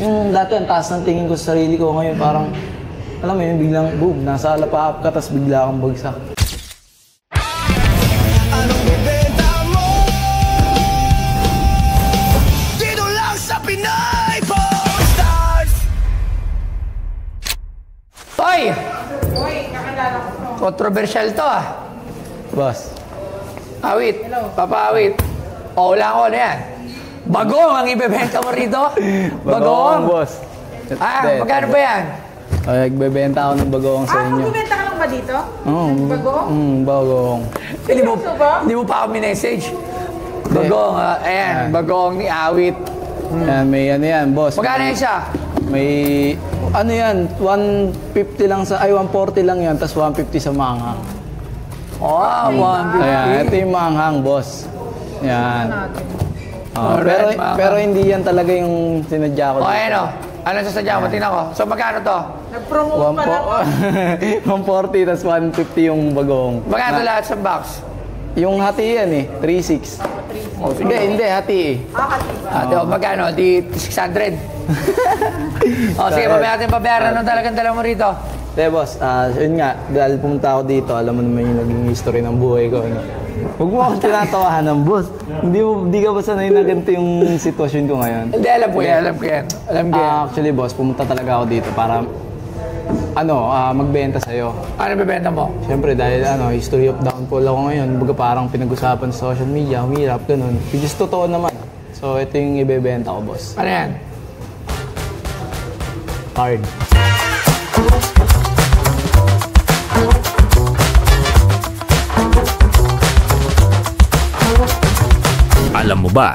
Yung dati ang taas ng tingin ko sa sarili ko, ngayon parang, alam mo yun, biglang boom, nasa alapaap ka, tapos bigla kang bagsak. Anong bibenta mo? Dito lang sa Pinay Stars! Hoy! Hoy, kakilala ko to. Controversial to Boss. Awit. Papa-awit. O, wala ko na yan. Bagong ang ibebenta mo rito? Bagong, boss. Magkano ba yan? Ay, nagbebenta ako ng bagong sa inyo. Magbibenta ka lang ba dito? Oo. Bagong? Bagong. Hindi mo pa ako minessage. Bagong, ayan. Bagong ni Awit. Yan, may ano yan, boss. Magkano yan siya? May, ano yan, 150 lang sa, ay 140 lang yan, tapos 150 sa manghang. Oh, 150. Ayan, ito yung manghang, boss. Yan. Alright, pero hindi yan talaga yung sinadya ko. O, ayan o. Ano sasadya mo? Tingnan ko. So, magkano to? Nag-promote pa lang. 140, tapos 150 yung bagong. Magkano lahat sa box? Yung hati yan eh, 3.6. Hindi, hati eh. Ate, magkano? Di 600. O, sige, babayaran ng talagang dala mo rito. Boss, yun nga, dahil pumunta ako dito, alam mo naman yung naging history ng buhay ko. Ano? Huwag mo akong tinatawahan ng boss. Hindi ka ba sanay na ganito yung sitwasyon ko ngayon? Hindi, alam ko yan. Actually, boss, pumunta talaga ako dito para magbenta sa'yo. Ano bibenta mo? Siyempre, dahil history of downfall ako ngayon, baga parang pinag-usapan sa social media, humirap, ganun. Which is totoo naman. So, ito yung ibebenta ko, boss. Ano yan? Card. Alam mo ba,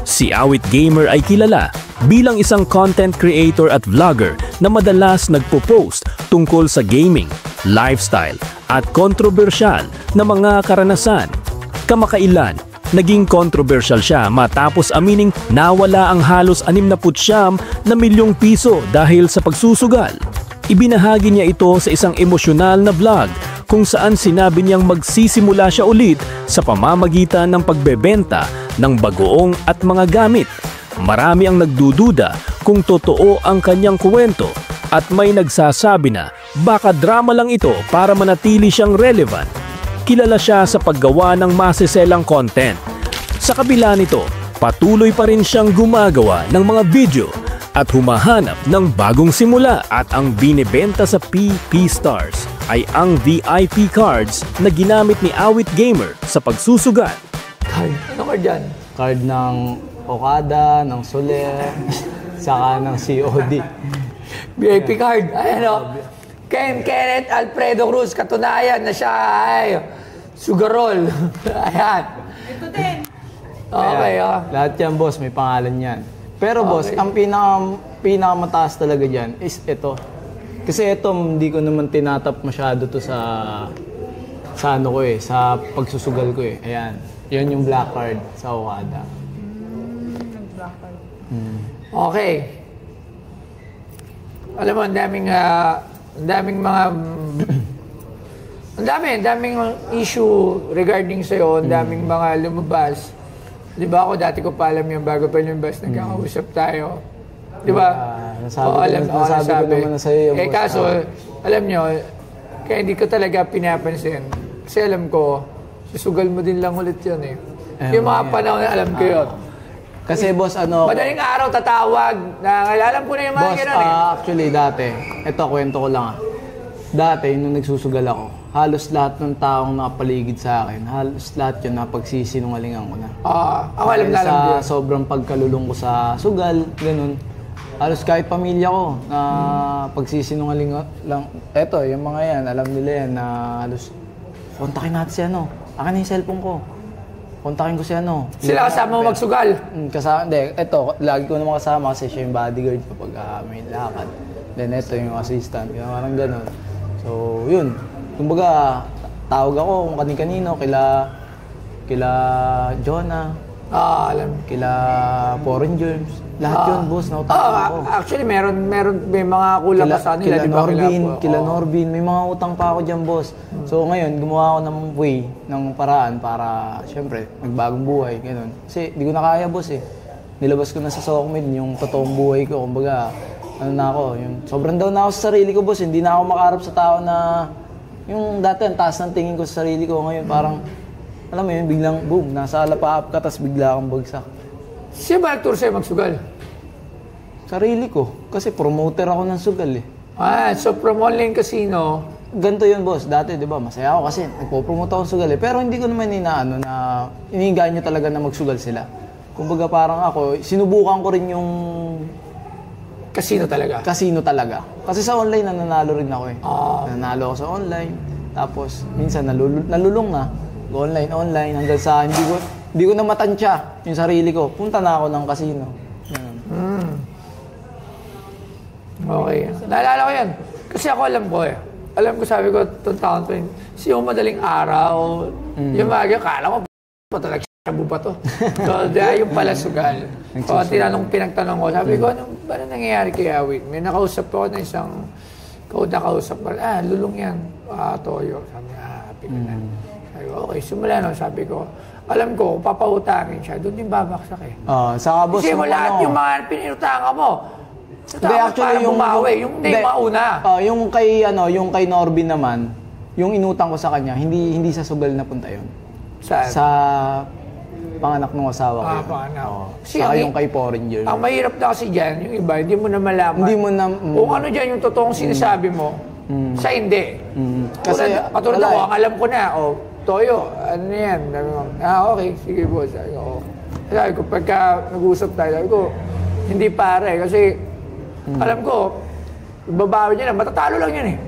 si Awit Gamer ay kilala bilang isang content creator at vlogger na madalas nagpo-post tungkol sa gaming, lifestyle at kontrobersyal na mga karanasan. Kamakailan, naging kontrobersyal siya matapos amining nawala ang halos 69 na milyong piso dahil sa pagsusugal. Ibinahagi niya ito sa isang emosyonal na vlog kung saan sinabi niyang magsisimula siya ulit sa pamamagitan ng pagbebenta ng bagoong at mga gamit. Marami ang nagdududa kung totoo ang kanyang kwento at may nagsasabi na baka drama lang ito para manatili siyang relevant. Kilala siya sa paggawa ng masiselang content. Sa kabila nito, patuloy pa rin siyang gumagawa ng mga video at humahanap ng bagong simula at ang binibenta sa PP Stars ay ang VIP cards na ginamit ni Awit Gamer sa pagsusugal. Ano ka dyan? Card ng Okada, ng Soler, saka ng COD. VIP card. Ayan o. Kenneth Alfredo Cruz. Katunayan na siya ay sugarol. Ayan. Ito din. Okay, Lahat yan, boss, may pangalan yan. Pero boss, ang pinakamataas talaga dyan is ito. Kasi ito, hindi ko naman tinatap masyado to sa sa pagsusugal ko eh. Ayan. Yan yung black card sa Okada. Black card. Okay. Alam mo, ang daming mga ang daming issue regarding sa'yo, ang daming mga lumabas. Di ba ako, dati ko pa alam yung bago pa lumabas, nagkakausap tayo. Di ba? Nasabi ko naman na sa'yo. Kaso, alam nyo, kaya hindi ko talaga pinapansin. Kasi alam ko, susugal mo din lang ulit yun eh. Yung mga panahon na alam ko yun. Kasi boss, madaling araw tatawag, alam ko na yung mga gano'n eh. Actually, dati, ito, kwento ko lang Dati, nung nagsusugal ako, halos lahat ng taong nakapaligid sa akin, halos lahat yun napagsisinungalingan ko na. Ako alam na alam sa sobrang pagkalulong ko sa sugal, ganun. Halos kahit pamilya ko na pagsisinungalingan lang. Eto, yung mga yan, alam nila yan na halos, kontakin natin si akin na yung cellphone ko. Kontakin ko si Sila kasama mo magsugal? Kasama, hindi. Ito, lagi ko naman kasama kasi siya yung bodyguard kapag may lakad. Then ito yung assistant, yung parang gano'n. So, yun. Kumbaga, tawag ako kung kanin-kanino, kila Jonah, alam. kila Foreign Germs. Lahat yun, boss, nautang ako. Actually, may mga kulang pa sa nila, di ba? Kila Norbin, may mga utang pa ako dyan, boss. So, ngayon, gumawa ako ng way, ng paraan para, syempre, magbagong buhay, gano'n. Kasi, di ko na kaya, boss, eh. nilabas ko na sa Sokmed yung totoong buhay ko. Kumbaga, ano na ako, yung sobrang down na ako sa sarili ko, boss. Hindi na ako makaharap sa tao na yung dati ang taas ng tingin ko sa sarili ko. Ngayon parang, alam mo yun, biglang boom, nasa alapaap ka, tapos bigla akong bagsak. Siya ba nagturo sa'yo magsugal? Sarili ko, kasi promoter ako ng sugal eh. So from online casino, Ganito yun, boss. Dati, di ba, masaya ako kasi nagpo-promote ako ng sugal eh. Pero hindi ko naman inaano na iniingaan nyo talaga na magsugal sila. Kumbaga parang ako, sinubukan ko rin yung casino talaga. casino talaga. Kasi sa online, nananalo rin ako eh. Nananalo ako sa online. Tapos, minsan nalulung na. Online, hanggang sa hindi ko na matansya yung sarili ko. Punta na ako ng casino. Ganun. Okay. Naalala ko yan. Kasi ako alam ko eh. Alam ko, sabi ko, itong taon to yun. Yung madaling araw, yung mga kala ko, talaga shabu pa to. So, dahil yung pala sugal. So, pinagtanong ko, sabi ko, ano nangyayari kay Awit? May nakausap ko na isang nakausap ko, lulong yan, toyo. Sabi, happy ka na. Sabi ko, okay, simula nun, sabi ko, alam ko, kung papahutangin siya, doon din babaksak eh. Saka boss, Kasi mo lahat yung mga pinutangan mo, Hindi, actually yung bumawi, yung mauna. Yung kay Norbin naman, yung inutang ko sa kanya, hindi sa sugal na punta yun. Saan? Sa panganak ng asawa ko. yun. Panganak. Saka yung kay Foreigner. Ang mahirap na kasi dyan, yung iba, hindi mo na malaman. Hindi mo na... Kung ano dyan yung totoong sinasabi mo, sa hindi. Kasi, Katulad ako, ang alam ko na, Toyo, ano yan? Sabi ko, okay, sige boss. Sabi ko, pagka nag-uusap tayo, sabi ko, hindi pare, kasi alam ko, babawi niya lang, matatalo lang yan eh.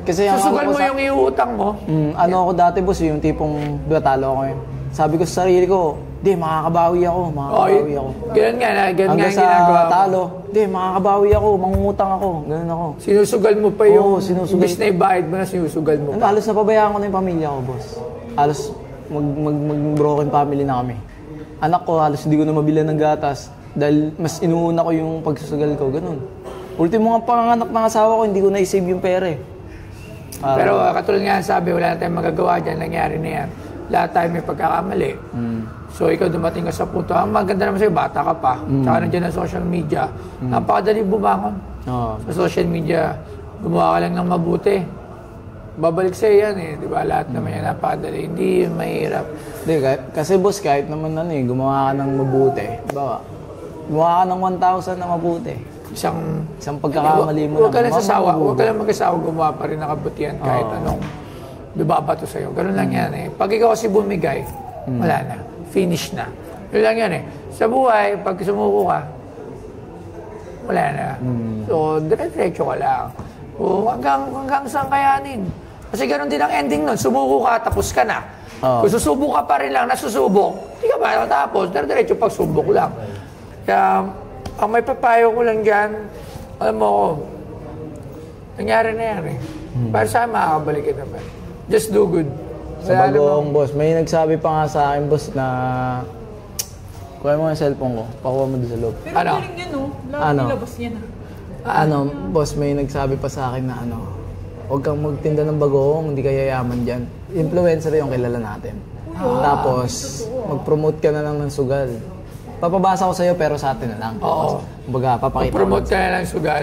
Kasi Susugal mo yung iutang mo. Ano ako dati, boss, yung tipong talo ako yun. Sabi ko sa sarili ko, makakabawi ako. Ganun nga Hanggang yung sa ginagawa mo. talo, makakabawi ako, mangungutang ako. Ganun ako. Sinusugal mo pa yung, sinusugal. imbis na ibayad mo na, sinusugal mo pa. Halos napabayaan ko na yung pamilya ko, boss. Halos mag-broken family na kami. Anak ko, halos hindi ko na mabilan ng gatas. Dahil mas inuuna ko yung pagsusugal ko, ganun. Ultimo nga panganak ng asawa ko, hindi ko na-save yung pera eh. Pero katulad nga sabi, wala na tayong magagawa dyan, nangyari na yan. Lahat tayo may pagkakamali. So ikaw dumating ka sa punto, ang maganda naman sa'yo, bata ka pa. Tsaka nandiyan ang social media. Napakadali bumangon. Sa social media, gumawa ka lang ng mabuti. Babalik sa'yo yan eh, di ba? Lahat naman yan napakadali. Hindi yun mahirap. Hindi, kasi boss, kahit naman gumawa ka ng mabuti. Diba? Gumawa ka ng 1,000 na mabuti. Isang pagkakamali mo Huwag ka lang sasawa. Huwag ka lang mag-asawa gumawa pa rin ng kabutihan kahit anong bibabato sa'yo. Ganun lang yan eh. Pag ikaw kasi bumigay, wala na. Finish na. Yun lang yan eh. Sa buhay, pag sumuko ka, wala na. So, dire-diretso ka lang. O, hanggang saan kayanin. Kasi ganun din ang ending nun. Sumuko ka, tapos ka na. Kung susubok ka pa rin lang, nasusubok, hindi ka pa natapos. Dire-diretso pagsubok lang. Kaya, ang may papayo ko lang dyan, alam mo ko, nangyari na yan eh. Para saan makakabalik ka naman. Just do good. Sa bagong boss, may nagsabi pa nga sa akin, boss, na kuha mo yung cellphone ko, pakuha mo doon sa loob. Pero Ano? galing yan, Lahat nilabas niya na. Boss, may nagsabi pa sa akin na huwag kang magtinda ng bagoong, hindi ka yayaman dyan. Influencer yung kilala natin. Tapos, mag-promote ka na lang ng sugal. Papabasa ko sa'yo pero sa atin na lang. Oo. Kumbaga, papakita ko. Promote ka na lang sugal,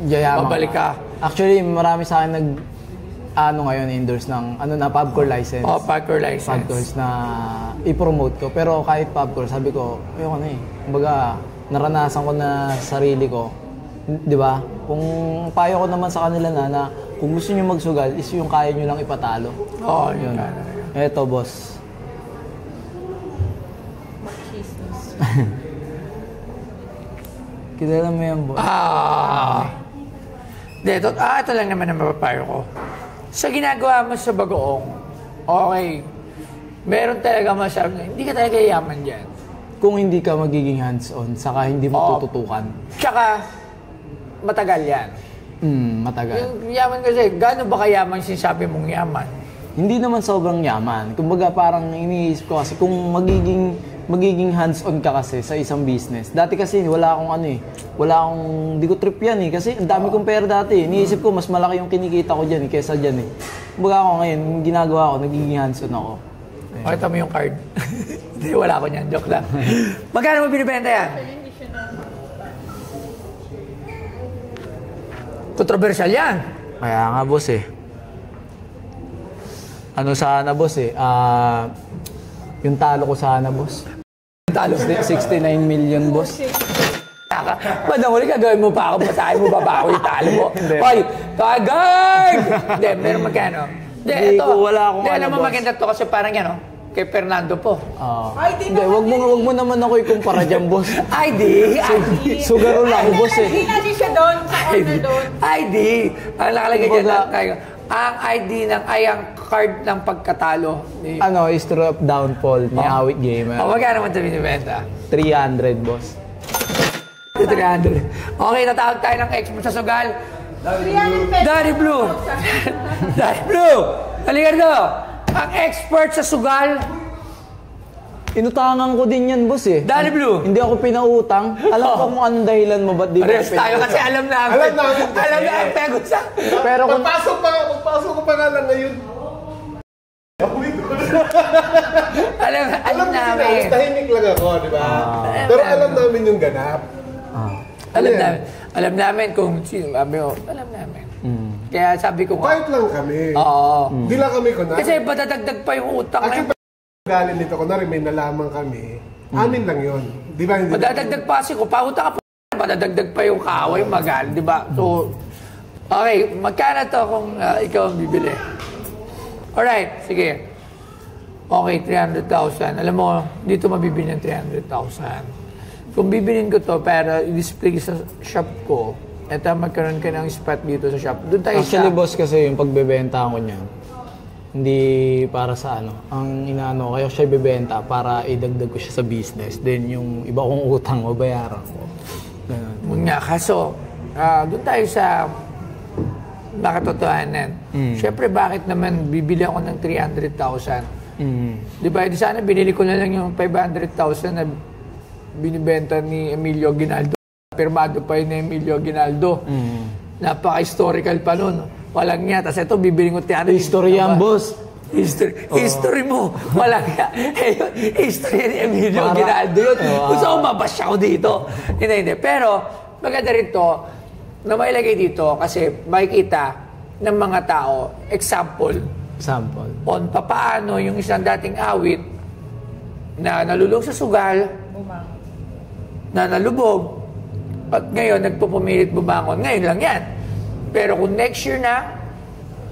Yayaman babalik ka. Actually, marami sa akin ngayon, endorse ng, PubCore license. Parkour license. Pubcores na i-promote ko. Pero kahit Pubcore, sabi ko, ayoko na eh. Kumbaga, naranasan ko na sarili ko. Di ba? Kung payo ko naman sa kanila na kung gusto nyo magsugal, is yung kaya nyo lang ipatalo. Oo, yun. Eto, boss. Kilala mo yan, boss? Ito lang naman ang mapapayo ko. Sa ginagawa mo sa bagoong, okay, meron talaga masabi na hindi ka talaga yaman dyan. Kung hindi ka magiging hands-on, saka hindi mo tututukan. Tsaka, matagal yan. Matagal. Yung yaman kasi, gaano ba kayaman sinasabi mong yaman? Hindi naman sobrang yaman. Kumbaga parang iniisip ko kasi kung magiging hands-on ka kasi sa isang business. Dati kasi wala akong hindi ko trip yan eh. Kasi ang dami kong pera dati. Iniisip ko mas malaki yung kinikita ko dyan kesa dyan eh. Kumbaga ako ngayon, yung ginagawa ko, nagiging hands-on ako. Pakita mo yung card. Hindi, wala ko niyan. Joke lang. Magkano mo binibenta yan? Controversial yan. Kaya nga, boss eh. Ano sana, boss eh? Yung talo ko sana, boss. Talo. 69 million, boss. Bandang huli, gagawin mo pa ako, basahin mo ba ako yung talo mo? Hoy, kagay! Hindi, meron magkano? Hindi ito. ko, wala akong Hindi, ano, alam mo boss. maganda to kasi parang yan, kay Fernando po. Hindi, wag mo naman ako ikumpara dyan, boss. ID. Sugaro lang, boss eh. Hindi siya doon, sa corner doon. ID. Ang nakalagay dyan Kumbaga, lang tayo. Ang ID ng, ang card ng pagkatalo. Ano, history of downfall ni Awit Gamer. Magkano man ito binibenta? 300, boss. 300. Okay, natawag tayo ng expert sa sugal. 300 pesos. Daddy Blue. Daddy Blue. Halika ko. Ang expert sa sugal. Inutangan ko din yan, boss eh. Daddy Blue. Hindi ako pinautang. Alam ko kung anong dahilan mo, ba't di ko Pares tayo kasi alam namin. Alam namin. Alam namin. Pego sa... Pero kung... Pagpasok ko pa nga lang ngayon. Alam namin. Tahimik lang ako, di ba? Pero alam namin yung ganap. Alam namin kung sino. Alam namin. Kaya sabi ko nga. Kahit lang kami. Oo. Hindi lang kami kunwari. Kasi padadagdag pa yung utang. Actually, galing nito, kunwari may nalaman kami, anin lang yun. Di ba? Hindi Madadagdag pa kasi kung pautang ka pa, madadagdag pa yung kaaway, magal, di ba? So, okay, magkano to kung ikaw ang bibili? Alright, sige. Okay, 300,000. Alam mo, dito mabibili ng 300,000. Kung bibilin ko to, pero i-display sa shop ko, eto magkaroon ka ng spot dito sa shop. Doon tayo Actually, boss, kasi yung pagbebenta ko niyan, hindi para sa ano. Ang inaano, kaya siya ibebenta para idagdag ko siya sa business. Then yung iba kong utang o bayaran ko. Ganun. Yun nga, kaso, doon tayo sa makatotohanan. Siyempre, bakit naman bibili ako ng 300,000? Di ba? Di sana binili ko na lang yung 500,000 na binibenta ni Emilio Ginaldo. Pirmado pa yun ni Emilio Ginaldo. Napaka-historical pa nun. Walang nga. Tapos ito, bibili ko 300. History yan, boss. History mo. Walang nga. History ni Emilio Ginaldo yun. Gusto ko mabasya ko dito. Hindi. Pero, maganda rin to na mailagay dito kasi makikita ng mga tao, example, on papaano yung isang dating awit na nalulong sa sugal, na nalubog, at ngayon nagpupumilit bumangon. Ngayon lang yan. Pero kung next year na,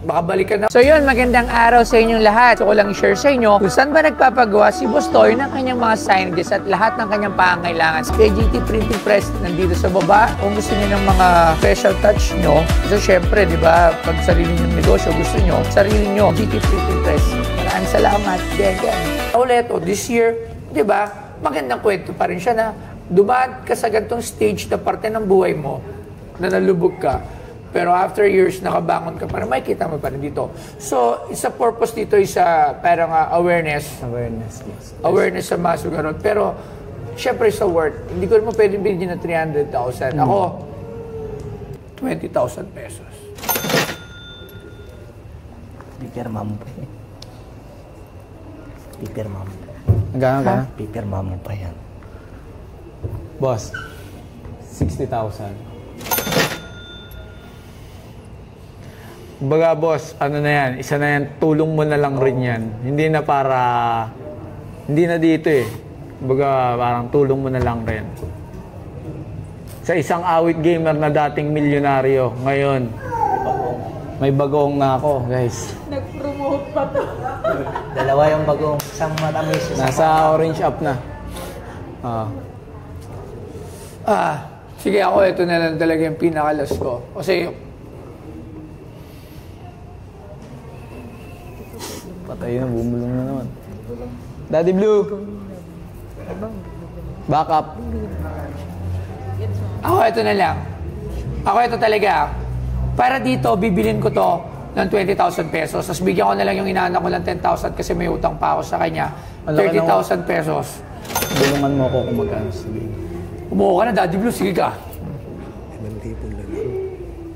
baka balikan na. So yun, magandang araw sa inyong lahat. So ko lang i-share sa inyo kung saan ba nagpapagawa si Boss Toy ng kanyang mga signages at lahat ng kanyang pangangailangan. KGT Printing Press nandito sa baba. Kung gusto niyo ng mga special touch nyo, so syempre, di ba, pag sarili nyong negosyo, gusto nyo, sarili nyo, GT Printing Press. Maraming salamat. Again. Ulit, this year, di ba, magandang kwento pa rin siya na dumaan ka sa gantong stage na parte ng buhay mo na nalubog ka. Pero after years, nakabangon ka pa rin, makikita mo pa rin dito. So, isa purpose dito is parang awareness. Yes. Awareness sa mga sugarot. Pero, syempre sa worth, hindi ko naman pwedeng bilhin na 300,000. Ako, 20,000 pesos. Pipirma mo pa yan. Pipirma mo. Gano'n ka? Pipirma mo pa yan. Boss, 60,000. Baga boss, ano na yan, isa na yan, tulong mo na lang rin yan. Hindi na dito eh. Baga parang tulong mo na lang rin. Sa isang awit gamer na dating milyonaryo, ngayon, may bagong na ako, guys. Nag-promote pa to. Dalawa yung bagong, isang matamis. Nasa orange up na. Sige ako, ito na lang talaga yung pinakalas ko. Kasi, Patay na, bumulong na naman. Daddy Blue! Back up. ako ito na lang. Ako ito talaga. Para dito, bibilin ko to ng 20,000 pesos. Tapos bigyan ko na lang yung inaanak ko ng 10,000 kasi may utang pa ako sa kanya. 30,000 pesos. Bulungan mo ako kung magkano sabihin. Umuha ka na, Daddy Blue. Sige ka.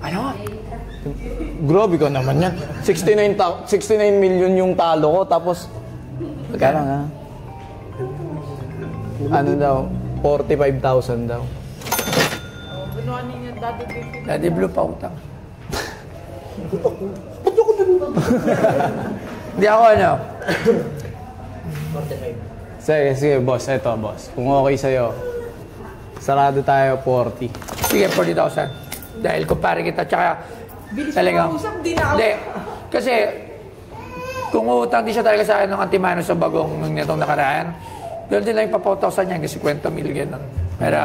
Ano? Grabe ka naman yan. 69 million yung talo ko, tapos... Magkano nga? ano daw, 45,000 daw. Binuha niya dati dito. Daddy Blue pa utang. Hindi ako ano. Sige, boss. Eto, boss. Kung okay sa'yo, sarado tayo 40. Sige, 40,000. Dahil kumpare kita, tsaka Bilis talagang... mo usap, di na ako. Hindi. Kasi, kung utang di siya talaga sa akin ng Antimano sa bagong nitong nakaraan, doon din lang yung papautasan niya, kasi 50 mil ganun. Pero,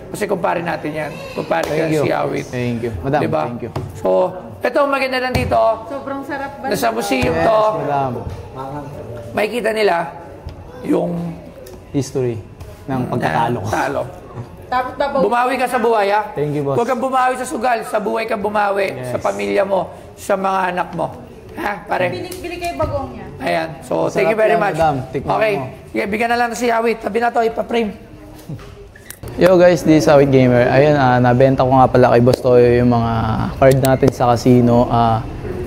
kasi kumpare natin yan. Kumpare ka si Awit. Thank you. Madam, Diba? thank you. So, ito ang maganda lang dito. Sobrang sarap ba? Nasa museum to, Madam, makikita nila yung history ng pagkatalo ko. talo. Tapos babaw. Bumawi ka sa buhay, ha? Thank you, boss. Huwag kang bumawi sa sugal. Sa buhay ka bumawi. Yes. Sa pamilya mo. Sa mga anak mo. Ha? Pare? Bili kayo bagong niya. Ayan. So, Masarap thank you very yan, much. madam. Tikman Okay. mo. Sige, bigyan na lang si Awit. Tabi na to, ipa-frame. Yo guys, this is Awit Gamer. Ayun, nabenta ko nga pala kay Boss Toyo yung mga card natin sa casino.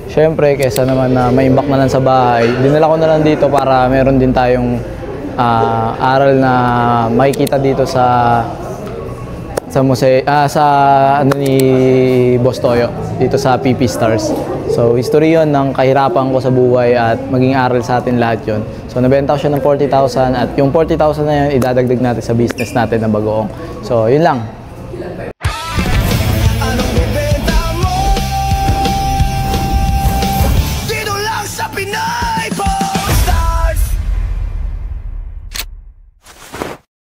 Syempre, kesa naman na maimbak na lang sa bahay, dinala ko na lang dito para meron din tayong aral na makikita dito sa ano ni Boss Toyo dito sa PP Stars. So, history yun ng kahirapan ko sa buhay at maging aral sa atin lahat yun. So, nabenta ko siya ng 40,000 at yung 40,000 na yun, idadagdag natin sa business natin na bagoong. So, yun lang.